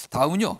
다음은요.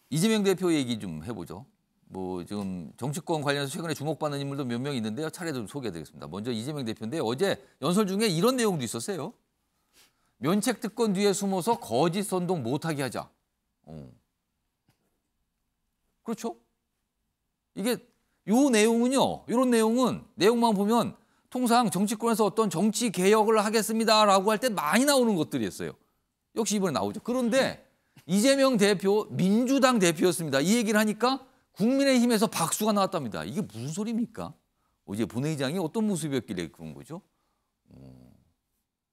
이재명 대표 얘기 좀 해보죠. 뭐 지금 정치권 관련해서 최근에 주목받는 인물도 몇 명 있는데요. 차례 좀 소개해드리겠습니다. 먼저 이재명 대표인데 어제 연설 중에 이런 내용도 있었어요. 면책 특권 뒤에 숨어서 거짓 선동 못하게 하자. 그렇죠? 이게 요 내용은요. 이런 내용은 내용만 보면 통상 정치권에서 어떤 정치 개혁을 하겠습니다라고 할 때 많이 나오는 것들이었어요. 역시 이번에 나오죠. 그런데 이재명 대표 민주당 대표였습니다. 이 얘기를 하니까 국민의힘에서 박수가 나왔답니다. 이게 무슨 소리입니까? 어제 본회의장이 어떤 모습이었길래 그런 거죠?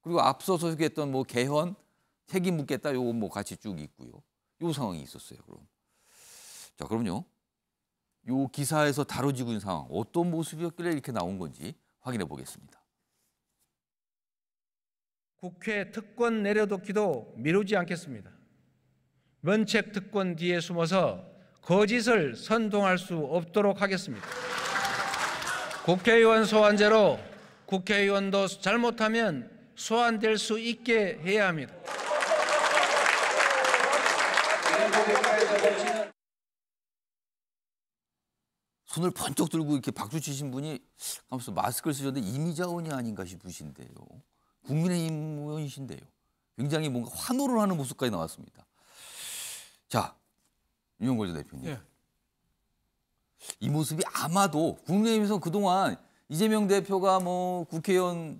그리고 앞서서 소개했던 뭐 개헌 책임 묻겠다 요거 뭐 같이 쭉 있고요. 요 상황이 있었어요. 그럼 자 그럼요. 요 기사에서 다뤄지고 있는 상황 어떤 모습이었길래 이렇게 나온 건지 확인해 보겠습니다. 국회 특권 내려놓기도 미루지 않겠습니다. 면책 특권 뒤에 숨어서 거짓을 선동할 수 없도록 하겠습니다. 국회의원 소환제로 국회의원도 잘못하면 소환될 수 있게 해야 합니다. 손을 번쩍 들고 이렇게 박수 치신 분이 하면서 마스크를 쓰셨는데 이미자 의원이 아닌가 싶으신데요. 국민의힘 의원이신데요. 굉장히 뭔가 환호를 하는 모습까지 나왔습니다. 자, 윤영걸 전 대표님. 예. 이 모습이 아마도 국민의힘에서 그동안 이재명 대표가 뭐 국회의원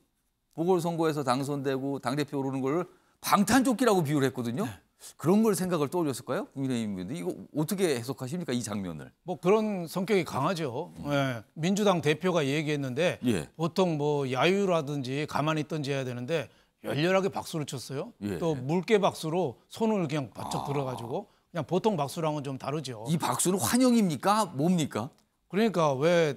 보궐선거에서 당선되고 당대표 오르는 걸 방탄조끼라고 비유를 했거든요. 네. 그런 걸 생각을 떠올렸을까요? 국민의힘 의원들. 이거 어떻게 해석하십니까? 이 장면을. 뭐 그런 성격이 강하죠. 예. 민주당 대표가 얘기했는데 예. 보통 뭐 야유라든지 가만히 있든지 해야 되는데 열렬하게 박수를 쳤어요. 예. 또 물개 박수로 손을 그냥 바짝 들어가지고 그냥 보통 박수랑은 좀 다르죠. 이 박수는 환영입니까? 뭡니까? 그러니까 왜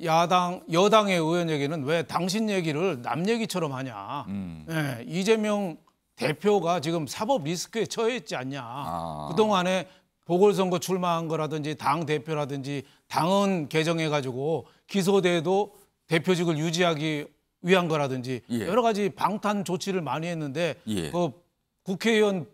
여당의 의원에게는 왜 당신 얘기를 남 얘기처럼 하냐. 예. 이재명 대표가 지금 사법 리스크에 처해 있지 않냐. 그동안에 보궐선거 출마한 거라든지 당 대표라든지 당헌 개정해가지고 기소돼도 대표직을 유지하기 위한 거라든지 예. 여러 가지 방탄 조치를 많이 했는데 예. 그 국회의원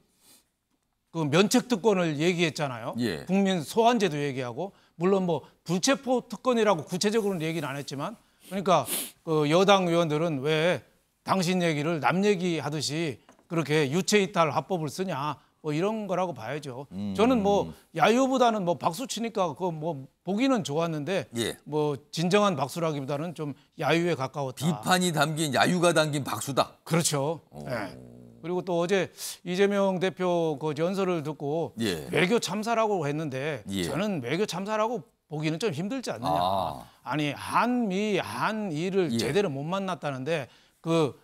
그 면책 특권을 얘기했잖아요. 예. 국민 소환제도 얘기하고 물론 뭐 불체포 특권이라고 구체적으로는 얘기는 안 했지만 그러니까 그 여당 의원들은 왜 당신 얘기를 남 얘기하듯이 그렇게 유체이탈 합법을 쓰냐 뭐 이런 거라고 봐야죠. 저는 뭐 야유보다는 뭐 박수 치니까 그 뭐 보기는 좋았는데 예. 뭐 진정한 박수라기보다는 좀 야유에 가까웠다. 비판이 담긴 야유가 담긴 박수다. 그렇죠. 네. 그리고 또 어제 이재명 대표 그 연설을 듣고 예. 외교 참사라고 했는데 예. 저는 외교 참사라고 보기는 좀 힘들지 않느냐. 아니 한미를 예. 제대로 못 만났다는데 그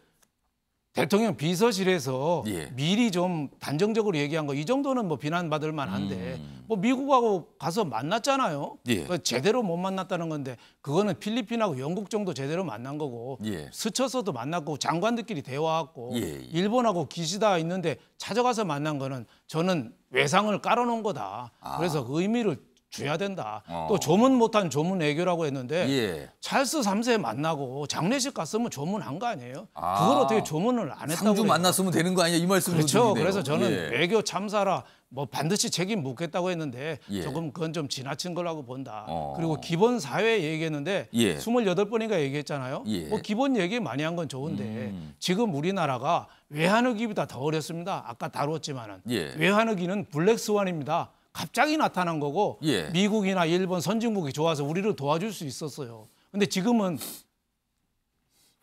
대통령 비서실에서 예. 미리 좀 단정적으로 얘기한 거 이 정도는 뭐 비난받을 만한데 뭐 미국하고 가서 만났잖아요. 예. 제대로 못 만났다는 건데 그거는 필리핀하고 영국 정도 제대로 만난 거고 예. 스쳐서도 만났고 장관들끼리 대화하고 예. 일본하고 기시다 있는데 찾아가서 만난 거는 저는 외상을 깔아놓은 거다. 그래서 의미를 줘야 된다. 또 조문 못한 조문 애교라고 했는데 예. 찰스 3세 만나고 장례식 갔으면 조문한 거 아니에요? 그걸 어떻게 조문을 안 했다고 상주 그래요? 만났으면 되는 거 아니냐 이 말씀을 그렇죠. 드리네요. 그래서 저는 예. 외교 참사라 뭐 반드시 책임 묻겠다고 했는데 예. 조금 그건 좀 지나친 거라고 본다. 어. 그리고 기본 사회 얘기했는데 예. 28번인가 얘기했잖아요. 예. 뭐 기본 얘기 많이 한 건 좋은데 지금 우리나라가 외환위기보다 더 어렵습니다. 아까 다뤘지만은 예. 외환위기는 블랙스완입니다. 갑자기 나타난 거고 예. 미국이나 일본 선진국이 좋아서 우리를 도와줄 수 있었어요. 근데 지금은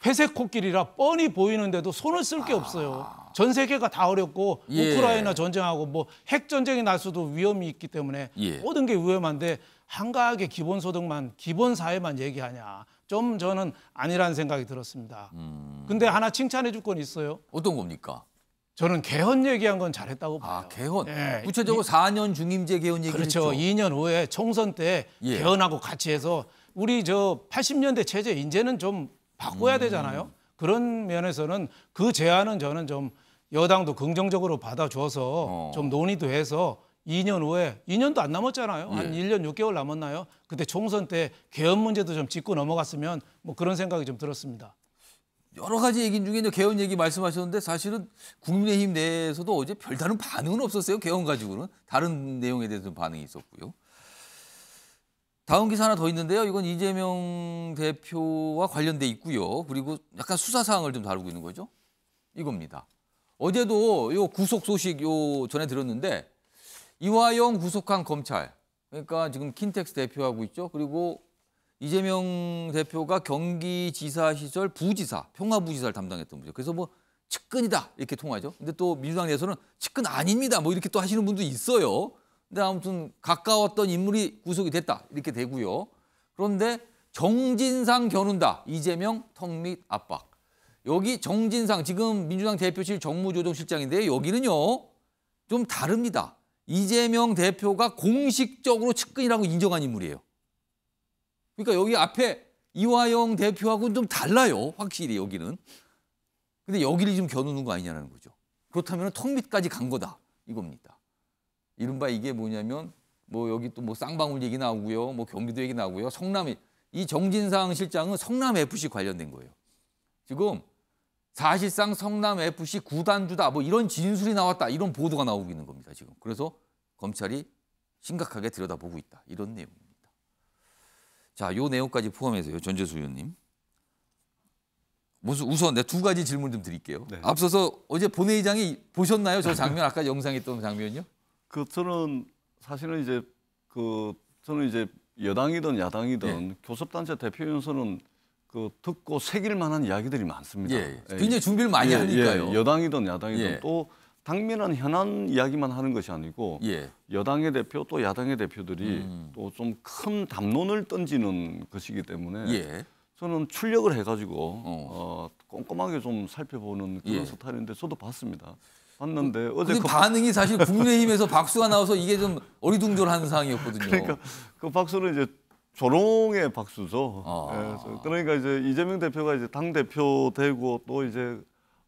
회색 코끼리라 뻔히 보이는데도 손을 쓸 게 없어요. 전 세계가 다 어렵고 예. 우크라이나 전쟁하고 뭐 핵 전쟁이 날 수도 위험이 있기 때문에 예. 모든 게 위험한데 한가하게 기본소득만 기본 사회만 얘기하냐. 좀 저는 아니라는 생각이 들었습니다. 근데 하나 칭찬해 줄 건 있어요. 어떤 겁니까? 저는 개헌 얘기한 건 잘했다고 봐요. 개헌. 예. 구체적으로 4년 중임제 개헌 얘기를 그렇죠. 했죠. 2년 후에 총선 때 예. 개헌하고 같이 해서 우리 저 80년대 체제 이제는 좀 바꿔야 되잖아요. 그런 면에서는 그 제안은 저는 좀 여당도 긍정적으로 받아줘서 좀 논의도 해서 2년 후에 2년도 안 남았잖아요. 한 1년 6개월 남았나요? 그때 총선 때 개헌 문제도 좀 짚고 넘어갔으면 뭐 그런 생각이 좀 들었습니다. 여러 가지 얘기 중에 이제 개헌 얘기 말씀하셨는데 사실은 국민의힘 내에서도 어제 별다른 반응은 없었어요. 개헌 가지고는. 다른 내용에 대해서 반응이 있었고요. 다음 기사 하나 더 있는데요. 이건 이재명 대표와 관련돼 있고요. 그리고 약간 수사 사항을 좀 다루고 있는 거죠. 이겁니다. 어제도 요 구속 소식 요 전에 들었는데 이화영 구속한 검찰. 그러니까 지금 킨텍스 대표하고 있죠. 그리고 이재명 대표가 경기지사 시절 부지사, 평화부지사를 담당했던 분이죠. 그래서 뭐 측근이다 이렇게 통하죠. 근데 또 민주당 내에서는 측근 아닙니다. 뭐 이렇게 또 하시는 분도 있어요. 근데 아무튼 가까웠던 인물이 구속이 됐다 이렇게 되고요. 그런데 정진상 겨눈다. 이재명 턱 밑 압박. 여기 정진상 지금 민주당 대표실 정무조정실장인데 여기는요 좀 다릅니다. 이재명 대표가 공식적으로 측근이라고 인정한 인물이에요. 그러니까 여기 앞에 이화영 대표하고는 좀 달라요. 확실히 여기는. 근데 여기를 좀 겨누는 거 아니냐는 거죠. 그렇다면 턱 밑까지 간 거다 이겁니다. 이른바 이게 뭐냐면 뭐 여기 또 뭐 쌍방울 얘기 나오고요. 뭐 경기도 얘기 나오고요. 이 정진상 실장은 성남FC 관련된 거예요. 지금 사실상 성남FC 구단주다 뭐 이런 진술이 나왔다. 이런 보도가 나오고 있는 겁니다. 지금. 그래서 검찰이 심각하게 들여다보고 있다. 이런 내용입니다. 자, 요 내용까지 포함해서요. 전재수 의원님. 우선 내 두 가지 질문 좀 드릴게요. 네. 앞서서 어제 본회의장이 보셨나요? 저 장면 아까 영상에 있던 장면이요? 저는 사실은 저는 이제 여당이든 야당이든 교섭단체 대표연설은 듣고 새길 만한 이야기들이 많습니다. 예. 굉장히 준비를 많이 하니까요. 여당이든 야당이든 예. 또 당면한 현안 이야기만 하는 것이 아니고 예. 여당의 대표 또 야당의 대표들이 또 좀 큰 담론을 던지는 것이기 때문에 예. 저는 출력을 해가지고 꼼꼼하게 좀 살펴보는 그런 예. 스타일인데 저도 봤습니다. 봤는데 어제 그 반응이 사실 국민의힘에서 박수가 나와서 이게 좀 어리둥절한 상황이었거든요. 그러니까 그 박수는 이제 조롱의 박수죠. 아. 그러니까 이제 이재명 대표가 이제 당 대표 되고 또 이제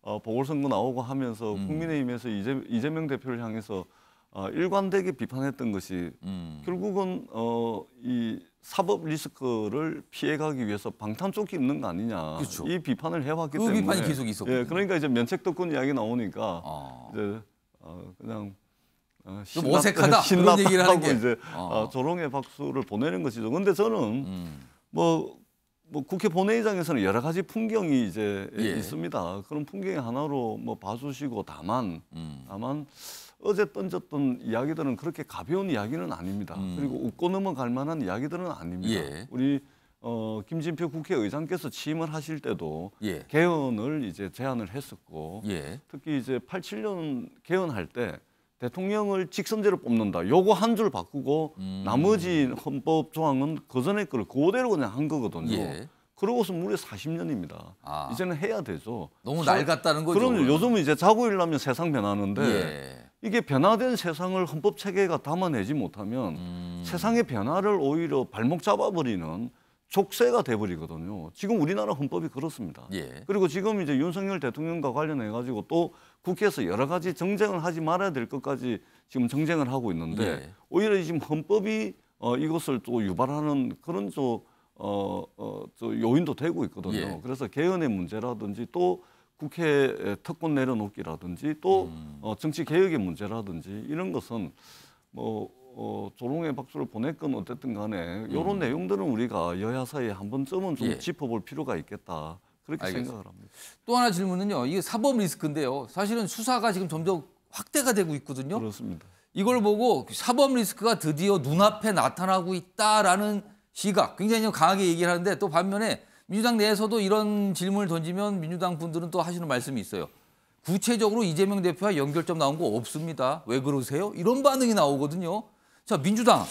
보궐선거 나오고 하면서 국민의힘에서 이재명 대표를 향해서 일관되게 비판했던 것이 결국은 이 사법 리스크를 피해가기 위해서 방탄조끼 입는 거 아니냐. 그렇죠. 이 비판을 해왔기 그 때문에 비판이 계속 있었거든요. 예, 그러니까 이제 면책특권 이야기 나오니까 이제 그냥 좀 어색하다 그런 얘기를 하는 게 이제 조롱의 박수를 보내는 것이죠. 근데 저는 뭐 국회 본회의장에서는 여러 가지 풍경이 이제 예. 있습니다. 그런 풍경의 하나로 뭐 봐주시고 다만 어제 던졌던 이야기들은 그렇게 가벼운 이야기는 아닙니다. 그리고 웃고 넘어갈 만한 이야기들은 아닙니다. 예. 우리 김진표 국회의장께서 취임을 하실 때도 예. 개헌을 이제 제안을 했었고 예. 특히 이제 87년 개헌할 때 대통령을 직선제로 뽑는다. 요거 한 줄 바꾸고 나머지 헌법 조항은 그 전에 거를 그대로 그냥 한 거거든요. 예. 그러고서 무려 40년입니다. 이제는 해야 되죠. 너무 낡았다는 거죠. 그럼 요즘은 이제 자고 일어나면 세상 변하는데 예. 이게 변화된 세상을 헌법 체계가 담아내지 못하면 세상의 변화를 오히려 발목 잡아버리는 족쇄가 돼버리거든요. 지금 우리나라 헌법이 그렇습니다. 예. 그리고 지금 이제 윤석열 대통령과 관련해 가지고 또 국회에서 여러 가지 정쟁을 하지 말아야 될 것까지 지금 정쟁을 하고 있는데 예. 오히려 지금 헌법이 이것을 또 유발하는 그런 저 요인도 되고 있거든요. 예. 그래서 개헌의 문제라든지 또 국회 특권 내려놓기라든지 또 정치 개혁의 문제라든지 이런 것은 조롱의 박수를 보냈건 어쨌든 간에 이런 내용들은 우리가 여야 사이에 한 번쯤은 좀 예. 짚어볼 필요가 있겠다. 그렇게 알겠습니다. 생각을 합니다. 또 하나 질문은요. 이게 사법 리스크인데요. 사실은 수사가 지금 점점 확대가 되고 있거든요. 그렇습니다. 이걸 보고 사법 리스크가 드디어 눈앞에 나타나고 있다라는 시각 굉장히 강하게 얘기를 하는데 또 반면에 민주당 내에서도 이런 질문을 던지면 민주당 분들은 또 하시는 말씀이 있어요. 구체적으로 이재명 대표와 연결점 나온 거 없습니다. 왜 그러세요? 이런 반응이 나오거든요. 자, 민주당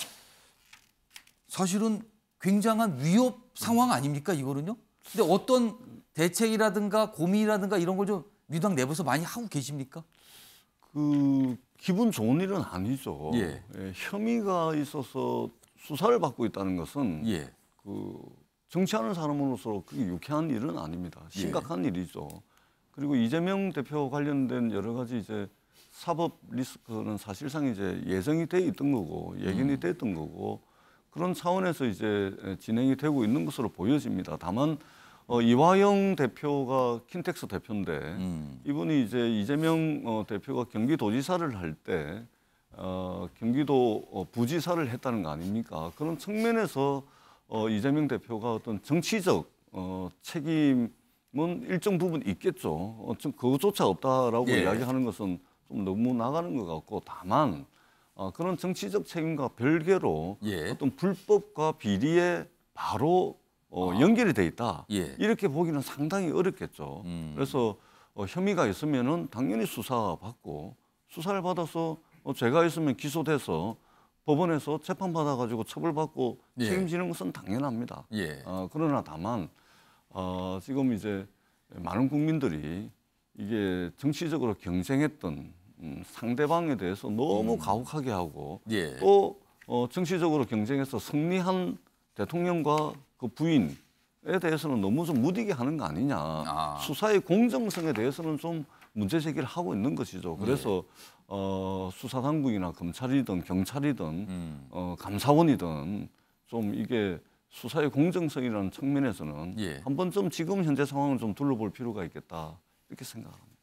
사실은 굉장한 위협 상황 아닙니까 이거는요? 근데 어떤 대책이라든가 고민이라든가 이런 걸 좀 민주당 내부에서 많이 하고 계십니까? 기분 좋은 일은 아니죠. 예. 혐의가 있어서 수사를 받고 있다는 것은 예. 정치하는 사람으로서 그게 유쾌한 일은 아닙니다. 심각한 일이죠. 그리고 이재명 대표 관련된 여러 가지 이제 사법 리스크는 사실상 이제 예정이 돼 있던 거고 예견이 됐던 거고 그런 차원에서 이제 진행이 되고 있는 것으로 보여집니다. 다만 이화영 대표가 킨텍스 대표인데 이분이 이제 이재명 대표가 경기도지사를 할 때 경기도 부지사를 했다는 거 아닙니까? 그런 측면에서 이재명 대표가 어떤 정치적 책임은 일정 부분 있겠죠. 그것조차 없다라고 예. 이야기하는 것은 좀 너무 나가는 것 같고 다만 그런 정치적 책임과 별개로 예. 어떤 불법과 비리에 바로 연결이 돼 있다. 예. 이렇게 보기는 상당히 어렵겠죠. 그래서 혐의가 있으면은 당연히 수사받고 수사를 받아서 죄가 있으면 기소돼서 법원에서 재판 받아가지고 처벌받고 예. 책임지는 것은 당연합니다. 예. 그러나 다만 지금 이제 많은 국민들이 이게 정치적으로 경쟁했던 상대방에 대해서 너무 가혹하게 하고 예. 또 정치적으로 경쟁해서 승리한 대통령과 그 부인에 대해서는 너무 좀 무디게 하는 거 아니냐. 수사의 공정성에 대해서는 좀 문제 제기를 하고 있는 것이죠. 그래서 수사 당국이나 검찰이든 경찰이든 감사원이든 좀 이게 수사의 공정성이라는 측면에서는 예. 한번 좀 지금 현재 상황을 좀 둘러볼 필요가 있겠다 이렇게 생각합니다.